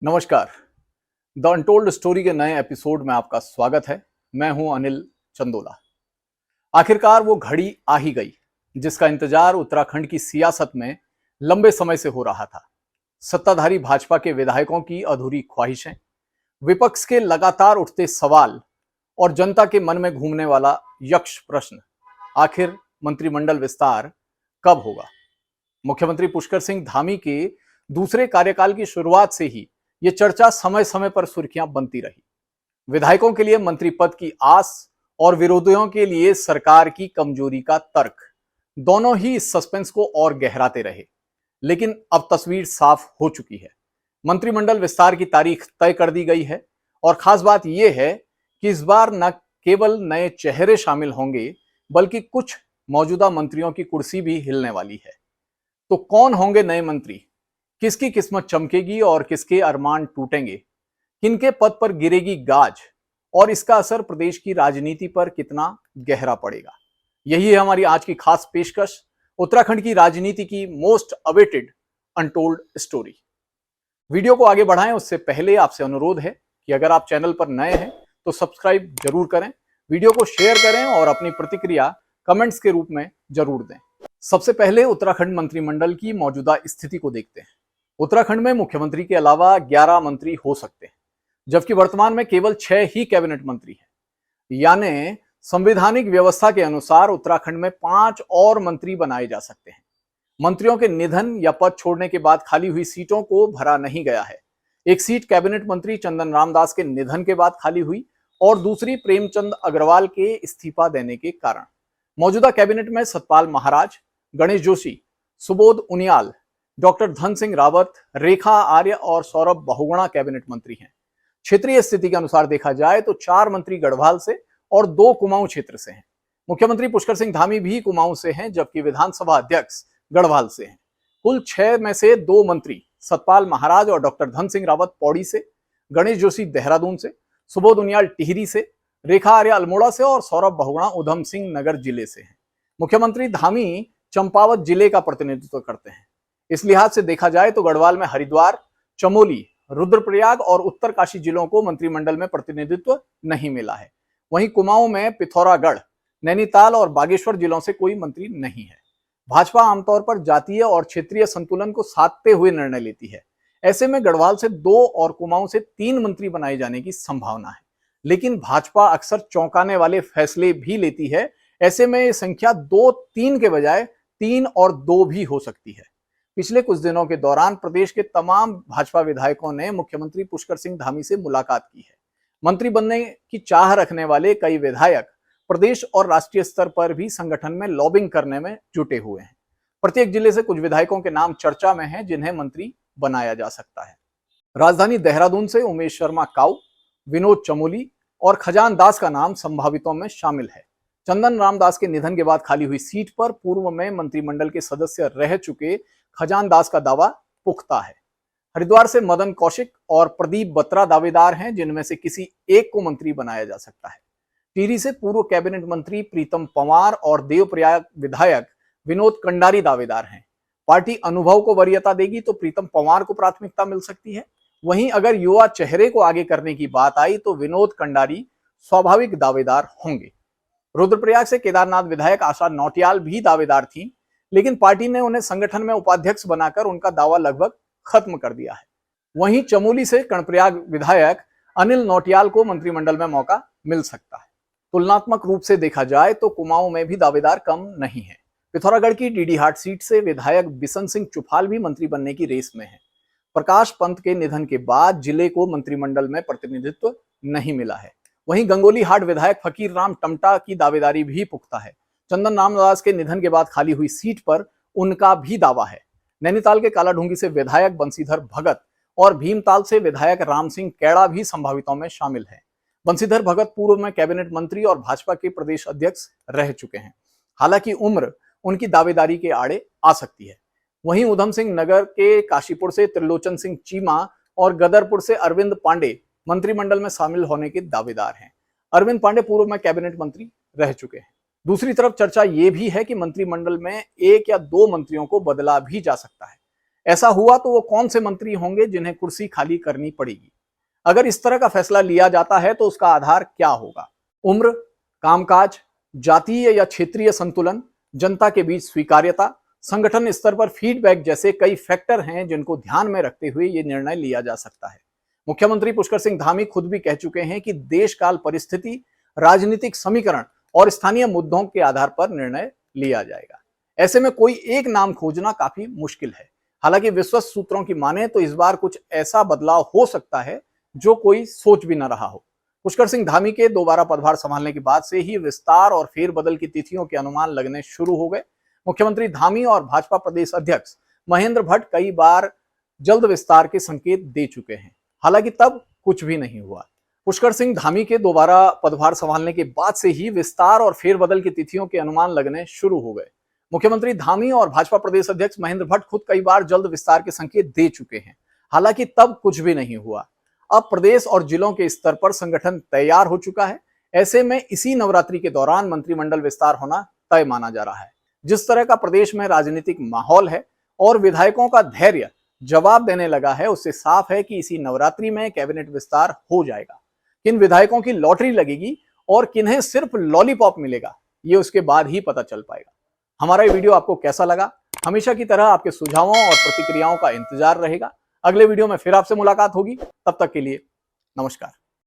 नमस्कार। The untold story के नए एपिसोड में आपका स्वागत है। मैं हूं अनिल चंदोला। आखिरकार वो घड़ी आ ही गई जिसका इंतजार उत्तराखंड की सियासत में लंबे समय से हो रहा था। सत्ताधारी भाजपा के विधायकों की अधूरी ख्वाहिशें, विपक्ष के लगातार उठते सवाल और जनता के मन में घूमने वाला यक्ष प्रश्न, आखिर मंत्रिमंडल विस्तार कब होगा। मुख्यमंत्री पुष्कर सिंह धामी के दूसरे कार्यकाल की शुरुआत से ही ये चर्चा समय समय पर सुर्खियां बनती रही। विधायकों के लिए मंत्री पद की आस और विरोधियों के लिए सरकार की कमजोरी का तर्क, दोनों ही इस सस्पेंस को और गहराते रहे। लेकिन अब तस्वीर साफ हो चुकी है। मंत्रिमंडल विस्तार की तारीख तय कर दी गई है और खास बात यह है कि इस बार न केवल नए चेहरे शामिल होंगे बल्कि कुछ मौजूदा मंत्रियों की कुर्सी भी हिलने वाली है। तो कौन होंगे नए मंत्री, किसकी किस्मत चमकेगी और किसके अरमान टूटेंगे, किनके पद पर गिरेगी गाज और इसका असर प्रदेश की राजनीति पर कितना गहरा पड़ेगा, यही है हमारी आज की खास पेशकश, उत्तराखंड की राजनीति की most awaited untold story. Video को आगे बढ़ाएं उससे पहले आपसे अनुरोध है कि अगर आप चैनल पर नए हैं तो सब्सक्राइब जरूर करें, वीडियो को शेयर करें और अपनी प्रतिक्रिया कमेंट्स के रूप में जरूर दें। सबसे पहले उत्तराखंड मंत्रिमंडल की मौजूदा स्थिति को देखते हैं। उत्तराखंड में मुख्यमंत्री के अलावा 11 मंत्री हो सकते हैं, जबकि वर्तमान में केवल 6 ही कैबिनेट मंत्री हैं। यानी संवैधानिक व्यवस्था के अनुसार उत्तराखंड में 5 और मंत्री बनाए जा सकते हैं। मंत्रियों के निधन या पद छोड़ने के बाद खाली हुई सीटों को भरा नहीं गया है। एक सीट कैबिनेट मंत्री चंदन रामदास के निधन के बाद खाली हुई और दूसरी प्रेमचंद अग्रवाल के इस्तीफा देने के कारण। मौजूदा कैबिनेट में सतपाल महाराज, गणेश जोशी, सुबोध उनियाल, डॉक्टर धन सिंह रावत, रेखा आर्य और सौरभ बहुगुणा कैबिनेट मंत्री हैं। क्षेत्रीय स्थिति के अनुसार देखा जाए तो 4 मंत्री गढ़वाल से और 2 कुमाऊं क्षेत्र से हैं। मुख्यमंत्री पुष्कर सिंह धामी भी कुमाऊं से हैं, जबकि विधानसभा अध्यक्ष गढ़वाल से हैं। कुल 6 में से 2 मंत्री सतपाल महाराज और डॉक्टर धन सिंह रावत पौड़ी से, गणेश जोशी देहरादून से, सुबोध उनियाल टिहरी से, रेखा आर्य अल्मोड़ा से और सौरभ बहुगुणा उधम सिंह नगर जिले से हैं। मुख्यमंत्री धामी चंपावत जिले का प्रतिनिधित्व करते हैं। इस लिहाज से देखा जाए तो गढ़वाल में हरिद्वार, चमोली, रुद्रप्रयाग और उत्तरकाशी जिलों को मंत्रिमंडल में प्रतिनिधित्व नहीं मिला है। वहीं कुमाऊं में पिथौरागढ़, नैनीताल और बागेश्वर जिलों से कोई मंत्री नहीं है। भाजपा आमतौर पर जातीय और क्षेत्रीय संतुलन को साधते हुए निर्णय लेती है। ऐसे में गढ़वाल से 2 और कुमाऊं से 3 मंत्री बनाए जाने की संभावना है। लेकिन भाजपा अक्सर चौंकाने वाले फैसले भी लेती है। ऐसे में ये संख्या 2-3 के बजाय 3 और 2 भी हो सकती है। पिछले कुछ दिनों के दौरान प्रदेश के तमाम भाजपा विधायकों ने मुख्यमंत्री पुष्कर सिंह धामी से मुलाकात की है। मंत्री बनने की चाह रखने वाले कई विधायक प्रदेश और राष्ट्रीय स्तर पर भी संगठन में लॉबिंग करने में जुटे हुए हैं। प्रत्येक जिले से कुछ विधायकों के नाम चर्चा में हैं जिन्हें मंत्री बनाया जा सकता है। राजधानी देहरादून से उमेश शर्मा काऊ, विनोद चमोली और खजान दास का नाम संभावितों में शामिल है। चंदन रामदास के निधन के बाद खाली हुई सीट पर पूर्व में मंत्रिमंडल के सदस्य रह चुके खजान दास का दावा पुख्ता है। हरिद्वार से मदन कौशिक और प्रदीप बत्रा दावेदार हैं, जिनमें से किसी एक को मंत्री बनाया जा सकता है। टिहरी से पूर्व कैबिनेट मंत्री प्रीतम पंवार और देवप्रयाग विधायक विनोद कंडारी दावेदार हैं। पार्टी अनुभव को वरीयता देगी तो प्रीतम पंवार को प्राथमिकता मिल सकती है। वहीं अगर युवा चेहरे को आगे करने की बात आई तो विनोद कंडारी स्वाभाविक दावेदार होंगे। रुद्रप्रयाग से केदारनाथ विधायक आशा नौटियाल भी दावेदार थी, लेकिन पार्टी ने उन्हें संगठन में उपाध्यक्ष बनाकर उनका दावा लगभग खत्म कर दिया है। वहीं चमोली से कर्णप्रयाग विधायक अनिल नौटियाल को मंत्रिमंडल में मौका मिल सकता है। तुलनात्मक रूप से देखा जाए तो कुमाऊं में भी दावेदार कम नहीं है। पिथौरागढ़ की डीडीहाट सीट से विधायक बिशन सिंह चुफाल भी मंत्री बनने की रेस में है। प्रकाश पंत के निधन के बाद जिले को मंत्रिमंडल में प्रतिनिधित्व नहीं मिला है। वहीं गंगोली हाट विधायक फकीर राम टमटा की दावेदारी भी पुख्ता है। चंदन रामदास के निधन के बाद खाली हुई सीट पर उनका भी दावा है। नैनीताल के कालाढूंगी से विधायक बंशीधर भगत और भीमताल से विधायक राम सिंह कैड़ा भी संभावितों में शामिल है। बंशीधर भगत पूर्व में कैबिनेट मंत्री और भाजपा के प्रदेश अध्यक्ष रह चुके हैं। हालांकि उम्र उनकी दावेदारी के आड़े आ सकती है। वहीं उधम सिंह नगर के काशीपुर से त्रिलोचन सिंह चीमा और गदरपुर से अरविंद पांडे मंत्रिमंडल में शामिल होने के दावेदार हैं। अरविंद पांडे पूर्व में कैबिनेट मंत्री रह चुके हैं। दूसरी तरफ चर्चा यह भी है कि मंत्रिमंडल में 1 या 2 मंत्रियों को बदला भी जा सकता है। ऐसा हुआ तो वो कौन से मंत्री होंगे जिन्हें कुर्सी खाली करनी पड़ेगी? अगर इस तरह का फैसला लिया जाता है तो उसका आधार क्या होगा? उम्र, कामकाज, जातीय या क्षेत्रीय संतुलन, जनता के बीच स्वीकार्यता, संगठन स्तर पर फीडबैक जैसे कई फैक्टर हैं जिनको ध्यान में रखते हुए ये निर्णय लिया जा सकता है। मुख्यमंत्री पुष्कर सिंह धामी खुद भी कह चुके हैं कि देश काल परिस्थिति, राजनीतिक समीकरण और स्थानीय मुद्दों के आधार पर निर्णय लिया जाएगा। ऐसे में कोई एक नाम खोजना काफी मुश्किल है। हालांकि विश्वस्त सूत्रों की माने तो इस बार कुछ ऐसा बदलाव हो सकता है जो कोई सोच भी न रहा हो। पुष्कर सिंह धामी के दोबारा पदभार संभालने के बाद से ही विस्तार और फेरबदल की तिथियों के अनुमान लगने शुरू हो गए। मुख्यमंत्री धामी और भाजपा प्रदेश अध्यक्ष महेंद्र भट्ट कई बार जल्द विस्तार के संकेत दे चुके हैं, हालांकि तब कुछ भी नहीं हुआ। पुष्कर सिंह धामी के दोबारा पदभार संभालने के बाद से ही विस्तार और फेरबदल की तिथियों के अनुमान लगने शुरू हो गए। मुख्यमंत्री धामी और भाजपा प्रदेश अध्यक्ष महेंद्र भट्ट खुद कई बार जल्द विस्तार के संकेत दे चुके हैं, हालांकि तब कुछ भी नहीं हुआ। अब प्रदेश और जिलों के स्तर पर संगठन तैयार हो चुका है। ऐसे में इसी नवरात्रि के दौरान मंत्रिमंडल विस्तार होना तय माना जा रहा है। जिस तरह का प्रदेश में राजनीतिक माहौल है और विधायकों का धैर्य जवाब देने लगा है, उससे साफ है कि इसी नवरात्रि में कैबिनेट विस्तार हो जाएगा। किन विधायकों की लॉटरी लगेगी और किन्हें सिर्फ लॉलीपॉप मिलेगा, ये उसके बाद ही पता चल पाएगा। हमारा ये वीडियो आपको कैसा लगा? हमेशा की तरह आपके सुझावों और प्रतिक्रियाओं का इंतजार रहेगा। अगले वीडियो में फिर आपसे मुलाकात होगी। तब तक के लिए नमस्कार।